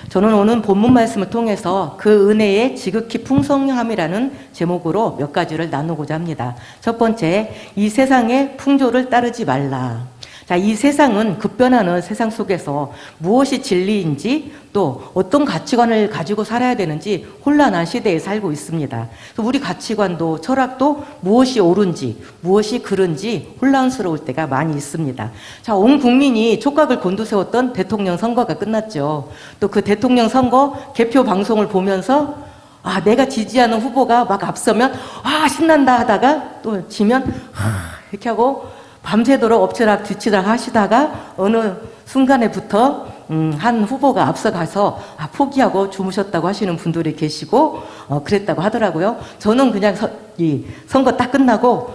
저는 오늘 본문 말씀을 통해서 그 은혜의 지극히 풍성함이라는 제목으로 몇 가지를 나누고자 합니다. 첫 번째, 이 세상의 풍조를 따르지 말라. 자, 이 세상은 급변하는 세상 속에서 무엇이 진리인지 또 어떤 가치관을 가지고 살아야 되는지 혼란한 시대에 살고 있습니다. 우리 가치관도 철학도 무엇이 옳은지 무엇이 그른지 혼란스러울 때가 많이 있습니다. 자, 온 국민이 촉각을 곤두세웠던 대통령 선거가 끝났죠. 또 그 대통령 선거 개표 방송을 보면서 내가 지지하는 후보가 막 앞서면 신난다 하다가 또 지면 이렇게 하고 밤새도록 엎치락 뒤치락 하시다가 어느 순간에부터 한 후보가 앞서가서 포기하고 주무셨다고 하시는 분들이 계시고 그랬다고 하더라고요. 저는 그냥 이 선거 딱 끝나고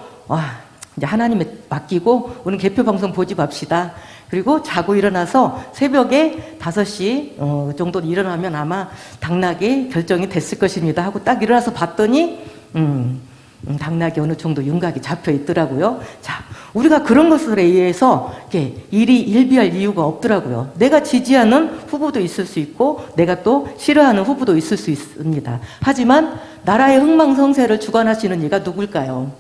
이제 하나님에 맡기고 오늘 개표 방송 보지 맙시다. 그리고 자고 일어나서 새벽에 5시 정도 일어나면 아마 당락이 결정이 됐을 것입니다 하고 딱 일어나서 봤더니 당락이 어느 정도 윤곽이 잡혀 있더라고요. 자, 우리가 그런 것들에 의해서 이렇게 일비할 이유가 없더라고요. 내가 지지하는 후보도 있을 수 있고 내가 또 싫어하는 후보도 있을 수 있습니다. 하지만 나라의 흥망성쇠를 주관하시는 이가 누굴까요?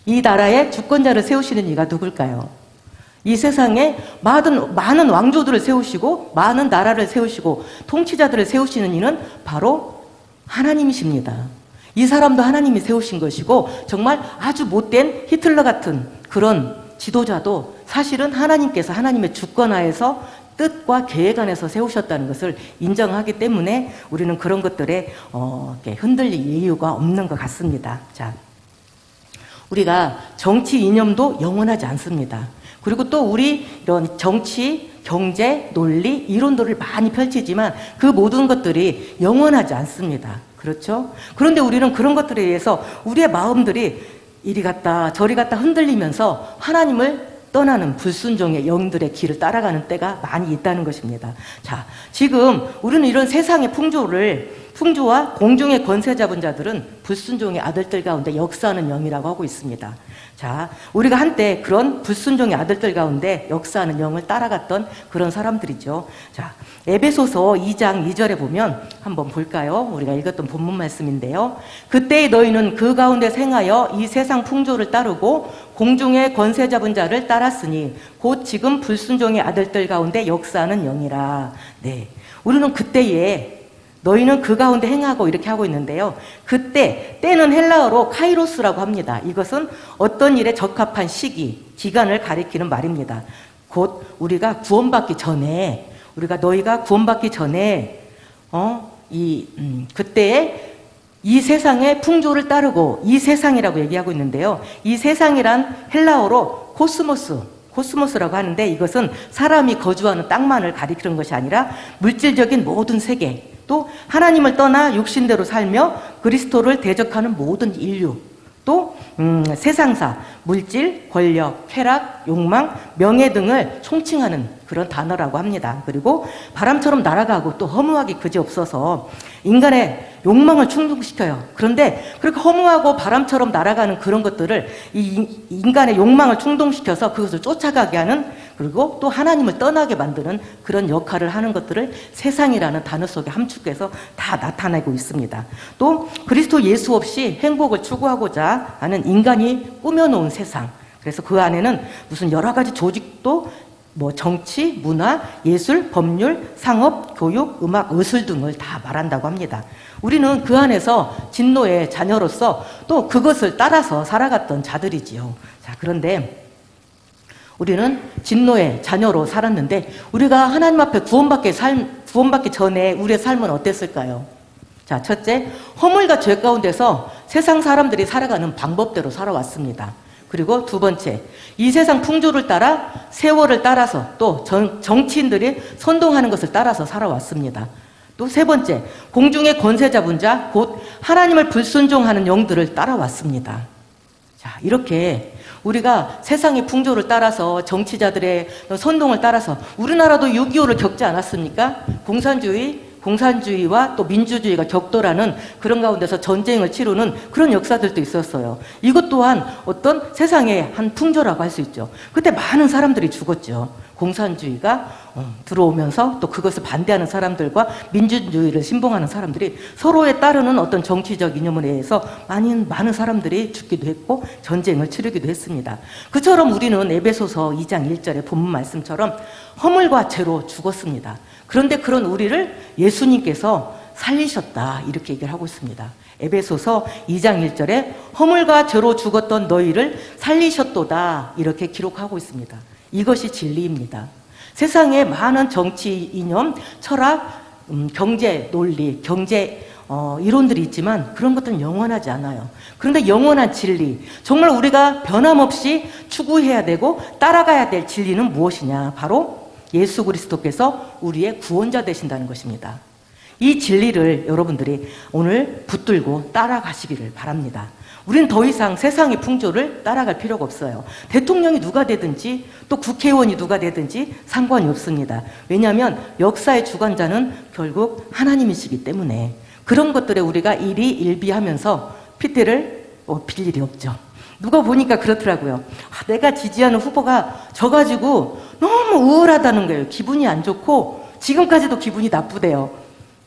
이 나라의 주권자를 세우시는 이가 누굴까요? 이 세상에 많은 왕조들을 세우시고 많은 나라를 세우시고 통치자들을 세우시는 이는 바로 하나님이십니다. 이 사람도 하나님이 세우신 것이고 정말 아주 못된 히틀러 같은 그런 지도자도 사실은 하나님께서 하나님의 주권하에서 뜻과 계획 안에서 세우셨다는 것을 인정하기 때문에 우리는 그런 것들에 흔들릴 이유가 없는 것 같습니다. 자, 우리가 정치 이념도 영원하지 않습니다. 그리고 또 우리 이런 정치, 경제, 논리, 이론들을 많이 펼치지만 그 모든 것들이 영원하지 않습니다. 그렇죠? 그런데 우리는 그런 것들에 의해서 우리의 마음들이 이리 갔다 저리 갔다 흔들리면서 하나님을 떠나는 불순종의 영들의 길을 따라가는 때가 많이 있다는 것입니다. 자, 지금 우리는 이런 세상의 풍조와 공중의 권세 잡은 자들은 불순종의 아들들 가운데 역사하는 영이라고 하고 있습니다. 자, 우리가 한때 그런 불순종의 아들들 가운데 역사하는 영을 따라갔던 그런 사람들이죠. 자, 에베소서 2장 2절에 보면 한번 볼까요? 우리가 읽었던 본문 말씀인데요. 그때 너희는 그 가운데 생하여 이 세상 풍조를 따르고 공중의 권세 잡은 자를 따랐으니 곧 지금 불순종의 아들들 가운데 역사하는 영이라. 네, 우리는 그때에 너희는 그 가운데 행하고 이렇게 하고 있는데요. 그때, 때는 헬라어로 카이로스라고 합니다. 이것은 어떤 일에 적합한 시기, 기간을 가리키는 말입니다. 곧 우리가 구원받기 전에, 너희가 구원받기 전에, 그때에 이 세상의 풍조를 따르고 이 세상이라고 얘기하고 있는데요. 이 세상이란 헬라어로 코스모스라고 하는데 이것은 사람이 거주하는 땅만을 가리키는 것이 아니라 물질적인 모든 세계, 또 하나님을 떠나 육신대로 살며 그리스도를 대적하는 모든 인류, 또 세상사, 물질, 권력, 쾌락, 욕망, 명예 등을 총칭하는 그런 단어라고 합니다. 그리고 바람처럼 날아가고 또 허무하기 그지없어서 인간의 욕망을 충족시켜요. 그런데 그렇게 허무하고 바람처럼 날아가는 그런 것들을 이 인간의 욕망을 충동시켜서 그것을 쫓아가게 하는, 그리고 또 하나님을 떠나게 만드는 그런 역할을 하는 것들을 세상이라는 단어 속에 함축해서 다 나타내고 있습니다. 또 그리스도 예수 없이 행복을 추구하고자 하는 인간이 꾸며놓은 세상, 그래서 그 안에는 무슨 여러 가지 조직도 정치, 문화, 예술, 법률, 상업, 교육, 음악, 의술 등을 다 말한다고 합니다. 우리는 그 안에서 진노의 자녀로서 또 그것을 따라서 살아갔던 자들이지요. 자, 그런데 우리는 진노의 자녀로 살았는데 우리가 하나님 앞에 구원받기 전에 우리의 삶은 어땠을까요? 자, 첫째, 허물과 죄 가운데서 세상 사람들이 살아가는 방법대로 살아왔습니다. 그리고 두 번째, 이 세상 풍조를 따라 세월을 따라서 또 정치인들이 선동하는 것을 따라서 살아왔습니다. 또 세 번째, 공중의 권세 잡은 자, 곧 하나님을 불순종하는 영들을 따라왔습니다. 자, 이렇게 우리가 세상의 풍조를 따라서 정치자들의 선동을 따라서 우리나라도 6.25를 겪지 않았습니까? 공산주의, 공산주의와 또 민주주의가 격돌하는 그런 가운데서 전쟁을 치르는 그런 역사들도 있었어요. 이것 또한 어떤 세상의 한 풍조라고 할 수 있죠. 그때 많은 사람들이 죽었죠. 공산주의가 들어오면서 또 그것을 반대하는 사람들과 민주주의를 신봉하는 사람들이 서로에 따르는 어떤 정치적 이념에 의해서 많은 사람들이 죽기도 했고 전쟁을 치르기도 했습니다. 그처럼 우리는 에베소서 2장 1절의 본문 말씀처럼 허물과 죄로 죽었습니다. 그런데 그런 우리를 예수님께서 살리셨다 이렇게 얘기를 하고 있습니다. 에베소서 2장 1절에 허물과 죄로 죽었던 너희를 살리셨도다 이렇게 기록하고 있습니다. 이것이 진리입니다. 세상에 많은 정치 이념, 철학, 경제 논리, 경제 이론들이 있지만 그런 것들은 영원하지 않아요. 그런데 영원한 진리, 정말 우리가 변함없이 추구해야 되고 따라가야 될 진리는 무엇이냐? 바로 예수 그리스도께서 우리의 구원자 되신다는 것입니다. 이 진리를 여러분들이 오늘 붙들고 따라가시기를 바랍니다. 우리는 더 이상 세상의 풍조를 따라갈 필요가 없어요. 대통령이 누가 되든지 또 국회의원이 누가 되든지 상관이 없습니다. 왜냐하면 역사의 주관자는 결국 하나님이시기 때문에 그런 것들에 우리가 일비하면서 핏대를 빌 일이 없죠. 누가 보니까 그렇더라고요. 내가 지지하는 후보가 져가지고 너무 우울하다는 거예요. 기분이 안 좋고 지금까지도 기분이 나쁘대요.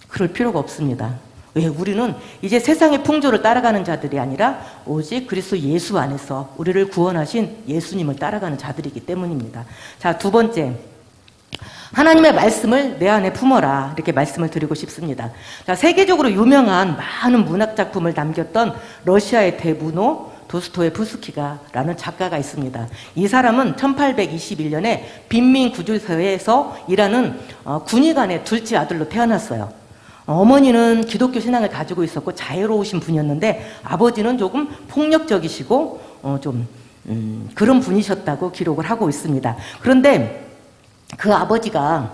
그럴 필요가 없습니다. 왜? 우리는 이제 세상의 풍조를 따라가는 자들이 아니라 오직 그리스도 예수 안에서 우리를 구원하신 예수님을 따라가는 자들이기 때문입니다. 자, 두 번째, 하나님의 말씀을 내 안에 품어라 이렇게 말씀을 드리고 싶습니다. 자, 세계적으로 유명한 많은 문학 작품을 남겼던 러시아의 대문호 도스토예프스키가라는 작가가 있습니다. 이 사람은 1821년에 빈민구조소에서 일하는 군의관의 둘째 아들로 태어났어요. 어머니는 기독교 신앙을 가지고 있었고 자유로우신 분이었는데 아버지는 조금 폭력적이시고 그런 분이셨다고 기록을 하고 있습니다. 그런데 그 아버지가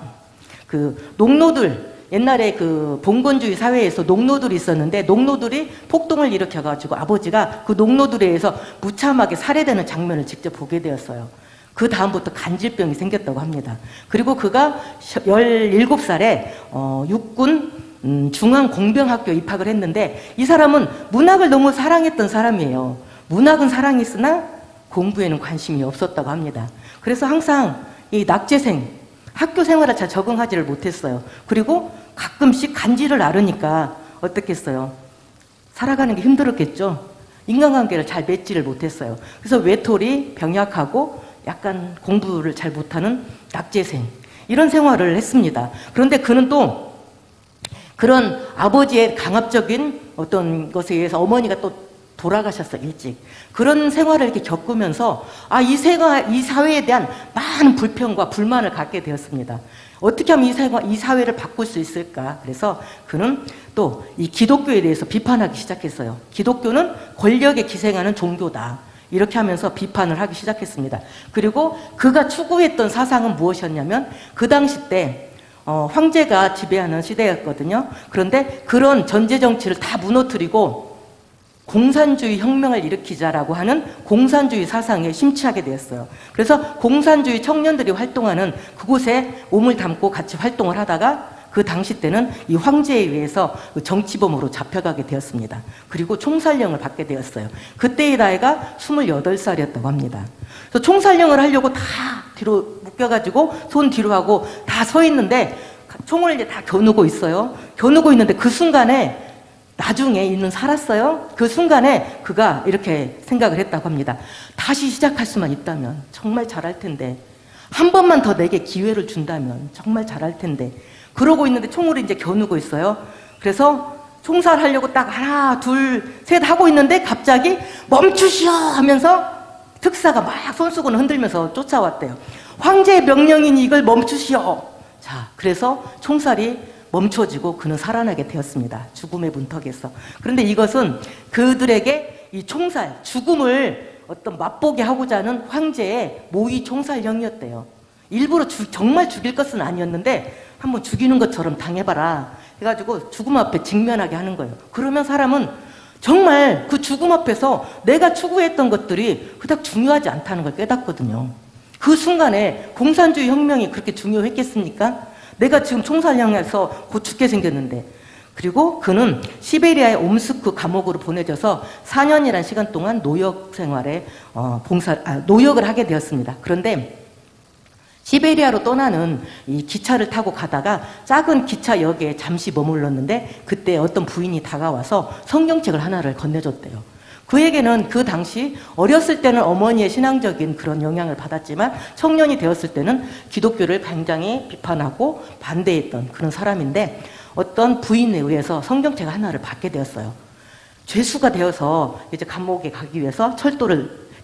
그 농노들, 옛날에 그 봉건주의 사회에서 농노들이 있었는데 농노들이 폭동을 일으켜가지고 아버지가 그 농노들에 의해서 무참하게 살해되는 장면을 직접 보게 되었어요. 그 다음부터 간질병이 생겼다고 합니다. 그리고 그가 17살에 육군 중앙공병학교에 입학을 했는데 이 사람은 문학을 너무 사랑했던 사람이에요. 문학은 사랑했으나 공부에는 관심이 없었다고 합니다. 그래서 항상 이 낙제생, 학교 생활에 잘 적응하지를 못했어요. 그리고 가끔씩 간지를 앓으니까 어떻겠어요? 살아가는 게 힘들었겠죠? 인간관계를 잘 맺지를 못했어요. 그래서 외톨이, 병약하고 약간 공부를 잘 못하는 낙제생, 이런 생활을 했습니다. 그런데 그는 또 그런 아버지의 강압적인 어떤 것에 의해서 어머니가 또 돌아가셨어, 일찍. 그런 생활을 이렇게 겪으면서 이 사회에 대한 많은 불평과 불만을 갖게 되었습니다. 어떻게 하면 이 사회를 바꿀 수 있을까? 그래서 그는 또 이 기독교에 대해서 비판하기 시작했어요. 기독교는 권력에 기생하는 종교다. 이렇게 하면서 비판을 하기 시작했습니다. 그리고 그가 추구했던 사상은 무엇이었냐면 그 당시 때 황제가 지배하는 시대였거든요. 그런데 그런 전제 정치를 다 무너뜨리고 공산주의 혁명을 일으키자라고 하는 공산주의 사상에 심취하게 되었어요. 그래서 공산주의 청년들이 활동하는 그곳에 몸을 담고 같이 활동을 하다가 그 당시 때는 이 황제에 의해서 정치범으로 잡혀가게 되었습니다. 그리고 총살령을 받게 되었어요. 그때의 나이가 28살이었다고 합니다. 그래서 총살령을 하려고 다 뒤로 묶여가지고 손 뒤로 하고 다 서 있는데 총을 이제 다 겨누고 있어요. 겨누고 있는데 그 순간에 나중에 이는 살았어요. 그 순간에 그가 이렇게 생각을 했다고 합니다. 다시 시작할 수만 있다면 정말 잘할 텐데, 한 번만 더 내게 기회를 준다면 정말 잘할 텐데. 그러고 있는데 총을 이제 겨누고 있어요. 그래서 총살하려고 딱 하나, 둘, 셋 하고 있는데 갑자기 멈추시오 하면서 특사가 막 손수건을 흔들면서 쫓아왔대요. 황제의 명령이니 이걸 멈추시오. 자, 그래서 총살이 멈춰지고 그는 살아나게 되었습니다. 죽음의 문턱에서. 그런데 이것은 그들에게 이 총살, 죽음을 어떤 맛보게 하고자 하는 황제의 모의 총살령이었대요. 일부러 정말 죽일 것은 아니었는데 한번 죽이는 것처럼 당해봐라 해가지고 죽음 앞에 직면하게 하는 거예요. 그러면 사람은 정말 그 죽음 앞에서 내가 추구했던 것들이 그닥 중요하지 않다는 걸 깨닫거든요. 그 순간에 공산주의 혁명이 그렇게 중요했겠습니까? 내가 지금 총살령해서 곧 죽게 생겼는데. 그리고 그는 시베리아의 옴스크 감옥으로 보내져서 4년이라는 시간 동안 노역 생활에 노역을 하게 되었습니다. 그런데 시베리아로 떠나는 이 기차를 타고 가다가 작은 기차역에 잠시 머물렀는데 그때 어떤 부인이 다가와서 성경책을 하나를 건네줬대요. 그에게는 그 당시 어렸을 때는 어머니의 신앙적인 그런 영향을 받았지만 청년이 되었을 때는 기독교를 굉장히 비판하고 반대했던 그런 사람인데 어떤 부인에 의해서 성경책 하나를 받게 되었어요. 죄수가 되어서 이제 감옥에 가기 위해서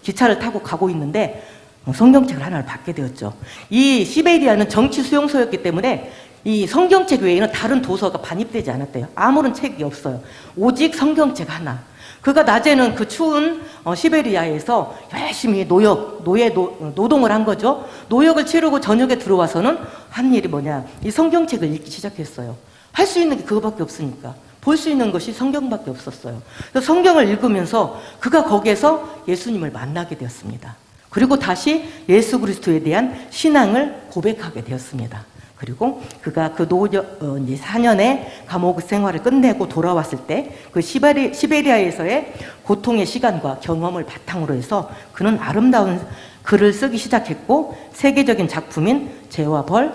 기차를 타고 가고 있는데 성경책을 하나를 받게 되었죠. 이 시베리아는 정치 수용소였기 때문에 이 성경책 외에는 다른 도서가 반입되지 않았대요. 아무런 책이 없어요. 오직 성경책 하나. 그가 낮에는 그 추운 시베리아에서 열심히 노동을 한 거죠. 노역을 치르고 저녁에 들어와서는 한 일이 뭐냐. 이 성경책을 읽기 시작했어요. 할 수 있는 게 그거밖에 없으니까. 볼 수 있는 것이 성경밖에 없었어요. 그래서 성경을 읽으면서 그가 거기에서 예수님을 만나게 되었습니다. 그리고 다시 예수 그리스도에 대한 신앙을 고백하게 되었습니다. 그리고 그가 그 4년의 감옥 생활을 끝내고 돌아왔을 때 그 시베리아에서의 고통의 시간과 경험을 바탕으로 해서 그는 아름다운 글을 쓰기 시작했고 세계적인 작품인 죄와 벌,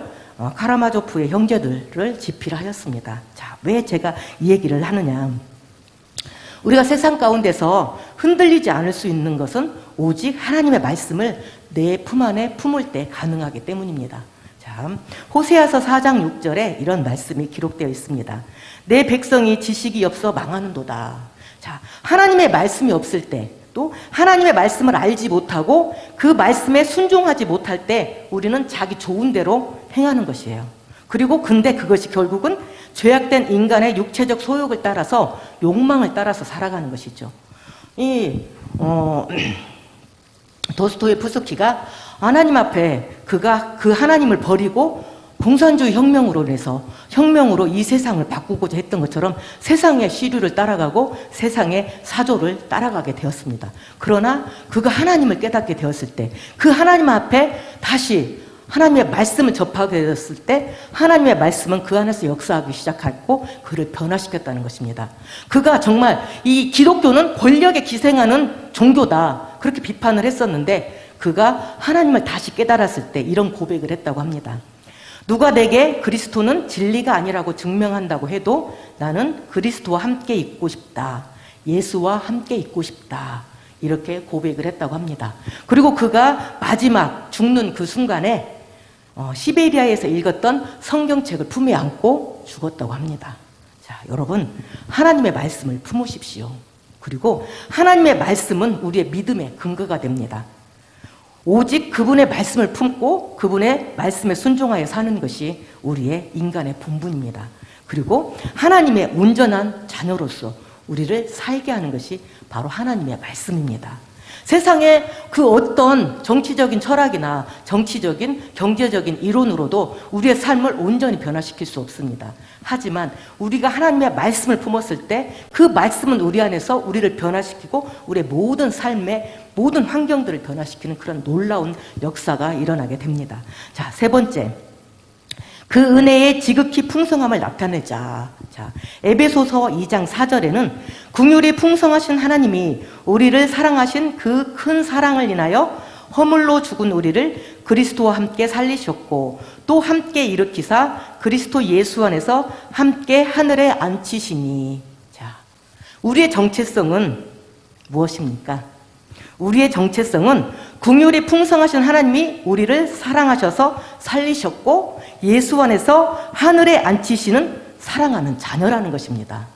카라마조프의 형제들을 집필하였습니다. 자, 왜 제가 이 얘기를 하느냐. 우리가 세상 가운데서 흔들리지 않을 수 있는 것은 오직 하나님의 말씀을 내 품 안에 품을 때 가능하기 때문입니다. 자, 호세아서 4장 6절에 이런 말씀이 기록되어 있습니다. 내 백성이 지식이 없어 망하는도다. 자, 하나님의 말씀이 없을 때, 또 하나님의 말씀을 알지 못하고 그 말씀에 순종하지 못할 때 우리는 자기 좋은 대로 행하는 것이에요. 그리고 근데 그것이 결국은 죄악된 인간의 육체적 소욕을 따라서 욕망을 따라서 살아가는 것이죠. 도스토예프스키가 하나님 앞에 그가 그 하나님을 버리고 공산주의 혁명으로 이 세상을 바꾸고자 했던 것처럼 세상의 시류를 따라가고 세상의 사조를 따라가게 되었습니다. 그러나 그가 하나님을 깨닫게 되었을 때 그 하나님 앞에 다시 하나님의 말씀을 접하게 되었을 때 하나님의 말씀은 그 안에서 역사하기 시작했고 그를 변화시켰다는 것입니다. 그가 정말 이 기독교는 권력에 기생하는 종교다 그렇게 비판을 했었는데 그가 하나님을 다시 깨달았을 때 이런 고백을 했다고 합니다. 누가 내게 그리스도는 진리가 아니라고 증명한다고 해도 나는 그리스도와 함께 있고 싶다. 예수와 함께 있고 싶다. 이렇게 고백을 했다고 합니다. 그리고 그가 마지막 죽는 그 순간에 시베리아에서 읽었던 성경책을 품에 안고 죽었다고 합니다. 자, 여러분, 하나님의 말씀을 품으십시오. 그리고 하나님의 말씀은 우리의 믿음의 근거가 됩니다. 오직 그분의 말씀을 품고 그분의 말씀에 순종하여 사는 것이 우리의 인간의 본분입니다. 그리고 하나님의 온전한 자녀로서 우리를 살게 하는 것이 바로 하나님의 말씀입니다. 세상에 그 어떤 정치적인 철학이나 정치적인 경제적인 이론으로도 우리의 삶을 온전히 변화시킬 수 없습니다. 하지만 우리가 하나님의 말씀을 품었을 때 그 말씀은 우리 안에서 우리를 변화시키고 우리의 모든 삶의 모든 환경들을 변화시키는 그런 놀라운 역사가 일어나게 됩니다. 자, 세 번째. 그 은혜의 지극히 풍성함을 나타내자. 자, 에베소서 2장 4절에는 긍휼이 풍성하신 하나님이 우리를 사랑하신 그 큰 사랑을 인하여 허물로 죽은 우리를 그리스도와 함께 살리셨고 또 함께 일으키사 그리스도 예수 안에서 함께 하늘에 앉히시니. 자, 우리의 정체성은 무엇입니까? 우리의 정체성은 긍휼이 풍성하신 하나님이 우리를 사랑하셔서 살리셨고 예수 안에서 하늘에 앉히시는 사랑하는 자녀라는 것입니다.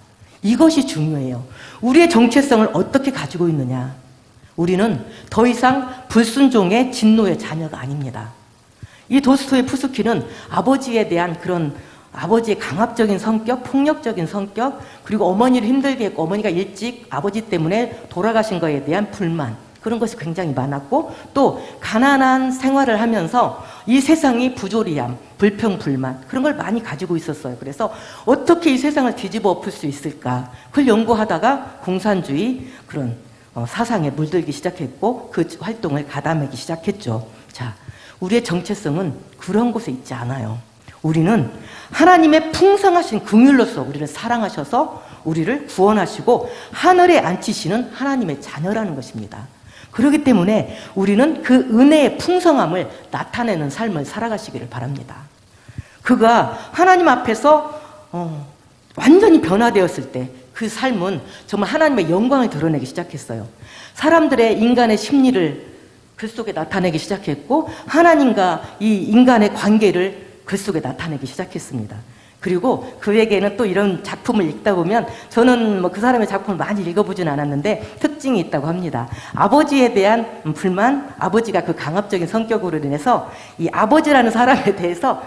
이것이 중요해요. 우리의 정체성을 어떻게 가지고 있느냐? 우리는 더 이상 불순종의 진노의 자녀가 아닙니다. 이 도스토예프스키는 아버지에 대한 그런 아버지의 강압적인 성격, 폭력적인 성격, 그리고 어머니를 힘들게 했고 어머니가 일찍 아버지 때문에 돌아가신 것에 대한 불만, 그런 것이 굉장히 많았고 또 가난한 생활을 하면서 이 세상이 부조리함, 불평, 불만 그런 걸 많이 가지고 있었어요. 그래서 어떻게 이 세상을 뒤집어 엎을 수 있을까 그걸 연구하다가 공산주의 그런 사상에 물들기 시작했고 그 활동을 가담하기 시작했죠. 자, 우리의 정체성은 그런 곳에 있지 않아요. 우리는 하나님의 풍성하신 긍휼로서 우리를 사랑하셔서 우리를 구원하시고 하늘에 앉히시는 하나님의 자녀라는 것입니다. 그렇기 때문에 우리는 그 은혜의 풍성함을 나타내는 삶을 살아가시기를 바랍니다. 그가 하나님 앞에서 완전히 변화되었을 때 그 삶은 정말 하나님의 영광을 드러내기 시작했어요. 사람들의 인간의 심리를 글 속에 나타내기 시작했고 하나님과 이 인간의 관계를 글 속에 나타내기 시작했습니다. 그리고 그에게는 또 이런 작품을 읽다 보면 저는 뭐 그 사람의 작품을 많이 읽어보진 않았는데 특징이 있다고 합니다. 아버지에 대한 불만, 아버지가 그 강압적인 성격으로 인해서 이 아버지라는 사람에 대해서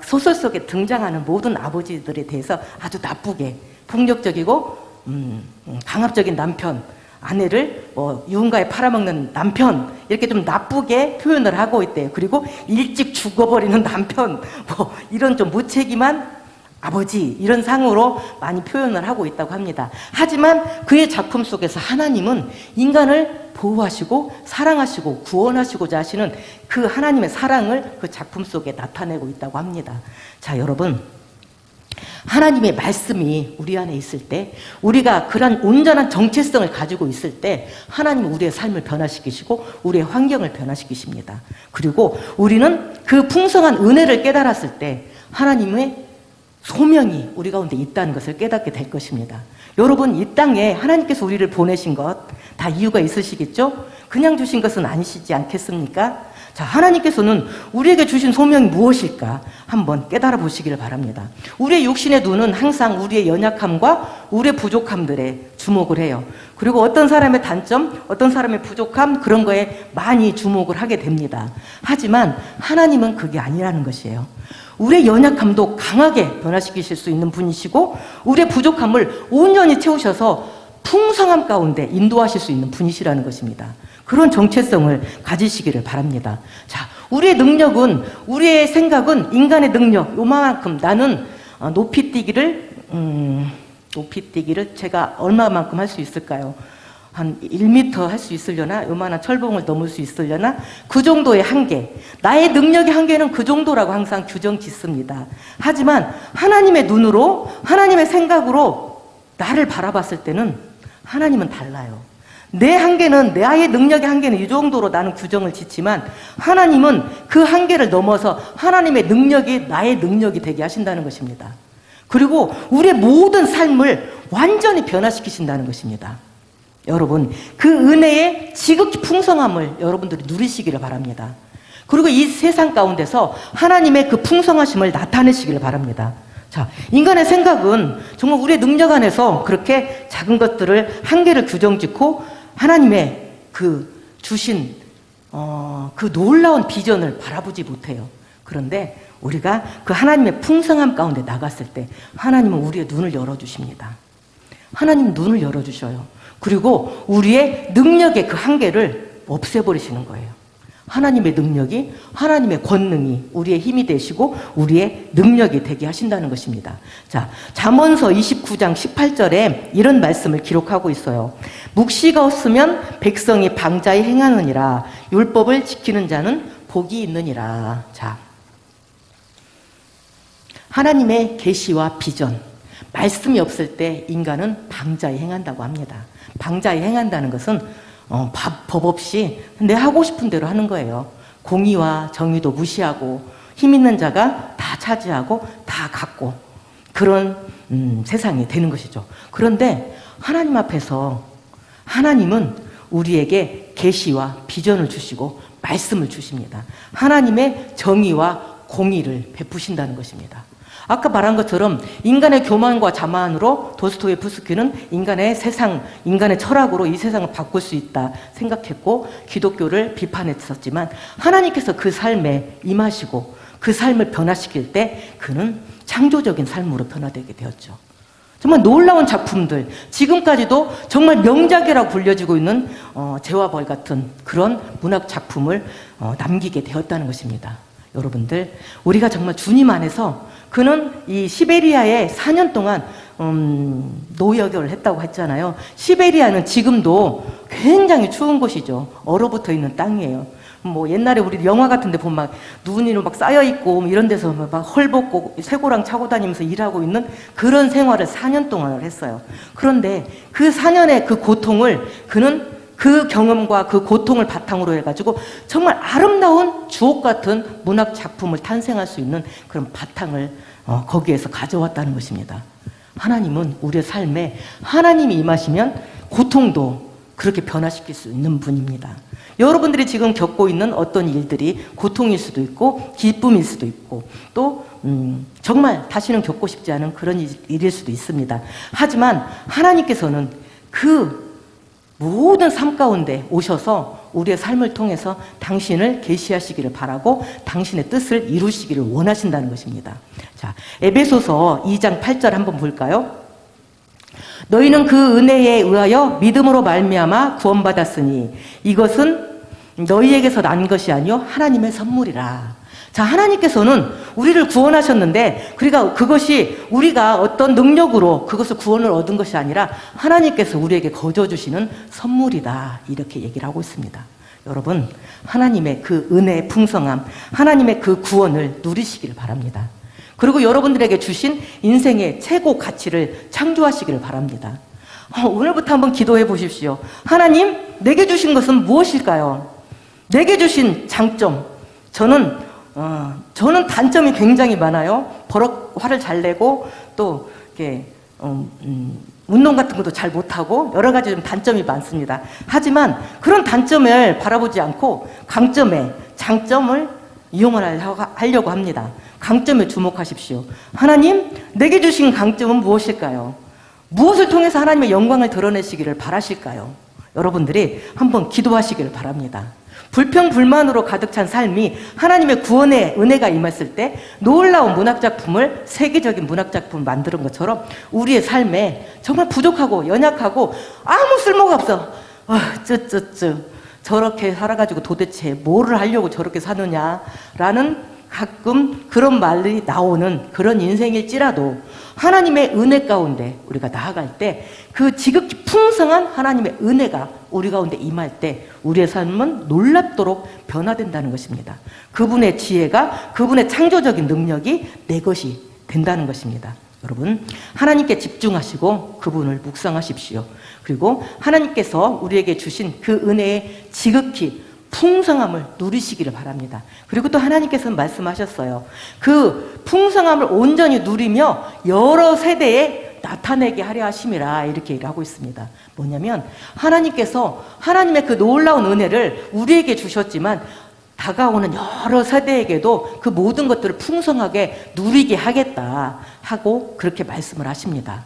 소설 속에 등장하는 모든 아버지들에 대해서 아주 나쁘게 폭력적이고 강압적인 남편, 아내를 유흥가에 팔아먹는 남편 이렇게 좀 나쁘게 표현을 하고 있대요. 그리고 일찍 죽어버리는 남편 이런 좀 무책임한 아버지 이런 상으로 많이 표현을 하고 있다고 합니다. 하지만 그의 작품 속에서 하나님은 인간을 보호하시고 사랑하시고 구원하시고자 하시는 그 하나님의 사랑을 그 작품 속에 나타내고 있다고 합니다. 자, 여러분, 하나님의 말씀이 우리 안에 있을 때 우리가 그런 온전한 정체성을 가지고 있을 때 하나님은 우리의 삶을 변화시키시고 우리의 환경을 변화시키십니다. 그리고 우리는 그 풍성한 은혜를 깨달았을 때 하나님의 소명이 우리 가운데 있다는 것을 깨닫게 될 것입니다. 여러분, 이 땅에 하나님께서 우리를 보내신 것 다 이유가 있으시겠죠? 그냥 주신 것은 아니시지 않겠습니까? 자, 하나님께서는 우리에게 주신 소명이 무엇일까 한번 깨달아 보시기를 바랍니다. 우리의 육신의 눈은 항상 우리의 연약함과 우리의 부족함들에 주목을 해요. 그리고 어떤 사람의 단점, 어떤 사람의 부족함 그런 거에 많이 주목을 하게 됩니다. 하지만 하나님은 그게 아니라는 것이에요. 우리의 연약함도 강하게 변화시키실 수 있는 분이시고 우리의 부족함을 온전히 채우셔서 풍성함 가운데 인도하실 수 있는 분이시라는 것입니다. 그런 정체성을 가지시기를 바랍니다. 자, 우리의 능력은, 우리의 생각은 인간의 능력, 요만큼 나는 높이 뛰기를 제가 얼마만큼 할 수 있을까요? 한 1m 할 수 있으려나? 요만한 철봉을 넘을 수 있으려나? 그 정도의 한계. 나의 능력의 한계는 그 정도라고 항상 규정 짓습니다. 하지만 하나님의 눈으로, 하나님의 생각으로 나를 바라봤을 때는 하나님은 달라요. 내 한계는, 나의 능력의 한계는 이 정도로 나는 규정을 짓지만 하나님은 그 한계를 넘어서 하나님의 능력이 나의 능력이 되게 하신다는 것입니다. 그리고 우리의 모든 삶을 완전히 변화시키신다는 것입니다. 여러분, 그 은혜의 지극히 풍성함을 여러분들이 누리시기를 바랍니다. 그리고 이 세상 가운데서 하나님의 그 풍성하심을 나타내시기를 바랍니다. 자, 인간의 생각은 정말 우리의 능력 안에서 그렇게 작은 것들을 한계를 규정짓고 하나님의 그 주신 그 놀라운 비전을 바라보지 못해요. 그런데 우리가 그 하나님의 풍성함 가운데 나갔을 때 하나님은 우리의 눈을 열어주십니다. 하나님 눈을 열어주셔요. 그리고 우리의 능력의 그 한계를 없애버리시는 거예요. 하나님의 능력이, 하나님의 권능이 우리의 힘이 되시고 우리의 능력이 되게 하신다는 것입니다. 자, 잠언서 29장 18절에 이런 말씀을 기록하고 있어요. 묵시가 없으면 백성이 방자히 행하느니라. 율법을 지키는 자는 복이 있느니라. 자, 하나님의 계시와 비전, 말씀이 없을 때 인간은 방자히 행한다고 합니다. 방자히 행한다는 것은 법 없이 내 하고 싶은 대로 하는 거예요. 공의와 정의도 무시하고 힘 있는 자가 다 차지하고 다 갖고 그런 세상이 되는 것이죠. 그런데 하나님 앞에서 하나님은 우리에게 계시와 비전을 주시고 말씀을 주십니다. 하나님의 정의와 공의를 베푸신다는 것입니다. 아까 말한 것처럼 인간의 교만과 자만으로 도스토예프스키는 인간의 세상, 인간의 철학으로 이 세상을 바꿀 수 있다 생각했고 기독교를 비판했었지만 하나님께서 그 삶에 임하시고 그 삶을 변화시킬 때 그는 창조적인 삶으로 변화되게 되었죠. 정말 놀라운 작품들, 지금까지도 정말 명작이라고 불려지고 있는 재와 벌 같은 그런 문학 작품을 남기게 되었다는 것입니다. 여러분들, 우리가 정말 주님 안에서 그는 이 시베리아에 4년 동안 노여결을 했다고 했잖아요. 시베리아는 지금도 굉장히 추운 곳이죠. 얼어붙어 있는 땅이에요. 뭐 옛날에 우리 영화 같은 데 보면 막 눈이 막 쌓여있고 뭐 이런 데서 막 헐벗고 쇠고랑 차고 다니면서 일하고 있는 그런 생활을 4년 동안을 했어요. 그런데 그 4년의 그 고통을 그는 그 경험과 그 고통을 바탕으로 해가지고 정말 아름다운 주옥 같은 문학 작품을 탄생할 수 있는 그런 바탕을 거기에서 가져왔다는 것입니다. 하나님은 우리의 삶에 하나님이 임하시면 고통도 그렇게 변화시킬 수 있는 분입니다. 여러분들이 지금 겪고 있는 어떤 일들이 고통일 수도 있고 기쁨일 수도 있고 또 정말 다시는 겪고 싶지 않은 그런 일일 수도 있습니다. 하지만 하나님께서는 그 모든 삶 가운데 오셔서 우리의 삶을 통해서 당신을 계시하시기를 바라고 당신의 뜻을 이루시기를 원하신다는 것입니다. 자, 에베소서 2장 8절 한번 볼까요? 너희는 그 은혜에 의하여 믿음으로 말미암아 구원받았으니 이것은 너희에게서 난 것이 아니요 하나님의 선물이라. 자, 하나님께서는 우리를 구원하셨는데 그러니까 그것이 우리가 어떤 능력으로 그것을 구원을 얻은 것이 아니라 하나님께서 우리에게 거저 주시는 선물이다, 이렇게 얘기를 하고 있습니다. 여러분, 하나님의 그 은혜의 풍성함, 하나님의 그 구원을 누리시기를 바랍니다. 그리고 여러분들에게 주신 인생의 최고 가치를 창조하시기를 바랍니다. 오늘부터 한번 기도해 보십시오. 하나님, 내게 주신 것은 무엇일까요? 내게 주신 장점, 저는 단점이 굉장히 많아요. 버럭 화를 잘 내고 또 이렇게 운동 같은 것도 잘 못하고 여러 가지 좀 단점이 많습니다. 하지만 그런 단점을 바라보지 않고 강점에 장점을 이용을 하려고 합니다. 강점에 주목하십시오. 하나님, 내게 주신 강점은 무엇일까요? 무엇을 통해서 하나님의 영광을 드러내시기를 바라실까요? 여러분들이 한번 기도하시기를 바랍니다. 불평불만으로 가득 찬 삶이 하나님의 구원의 은혜가 임했을 때 놀라운 문학작품을, 세계적인 문학작품을 만드는 것처럼 우리의 삶에 정말 부족하고 연약하고 아무 쓸모가 없어, 저렇게 살아가지고 도대체 뭐를 하려고 저렇게 사느냐라는 가끔 그런 말이 나오는 그런 인생일지라도 하나님의 은혜 가운데 우리가 나아갈 때 그 지극히 풍성한 하나님의 은혜가 우리 가운데 임할 때 우리의 삶은 놀랍도록 변화된다는 것입니다. 그분의 지혜가, 그분의 창조적인 능력이 내 것이 된다는 것입니다. 여러분, 하나님께 집중하시고 그분을 묵상하십시오. 그리고 하나님께서 우리에게 주신 그 은혜의 지극히 풍성함을 누리시기를 바랍니다. 그리고 또 하나님께서는 말씀하셨어요. 그 풍성함을 온전히 누리며 여러 세대에 나타내게 하려 하심이라, 이렇게 얘기를 하고 있습니다. 뭐냐면 하나님께서 하나님의 그 놀라운 은혜를 우리에게 주셨지만 다가오는 여러 세대에게도 그 모든 것들을 풍성하게 누리게 하겠다 하고 그렇게 말씀을 하십니다.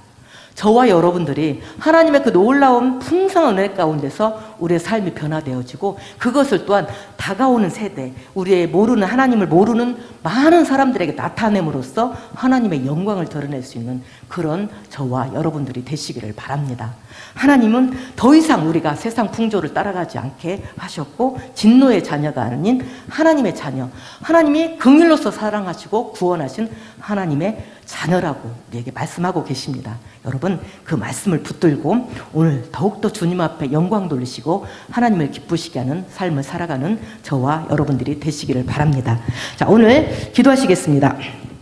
저와 여러분들이 하나님의 그 놀라운 풍성한 은혜 가운데서 우리의 삶이 변화되어지고 그것을 또한 다가오는 세대, 우리의 모르는, 하나님을 모르는 많은 사람들에게 나타냄으로써 하나님의 영광을 드러낼 수 있는 그런 저와 여러분들이 되시기를 바랍니다. 하나님은 더 이상 우리가 세상 풍조를 따라가지 않게 하셨고 진노의 자녀가 아닌 하나님의 자녀, 하나님이 긍휼로서 사랑하시고 구원하신 하나님의 자녀라고 우리에게 말씀하고 계십니다. 여러분, 그 말씀을 붙들고 오늘 더욱더 주님 앞에 영광 돌리시고 하나님을 기쁘시게 하는 삶을 살아가는 저와 여러분들이 되시기를 바랍니다. 자, 오늘 기도하시겠습니다.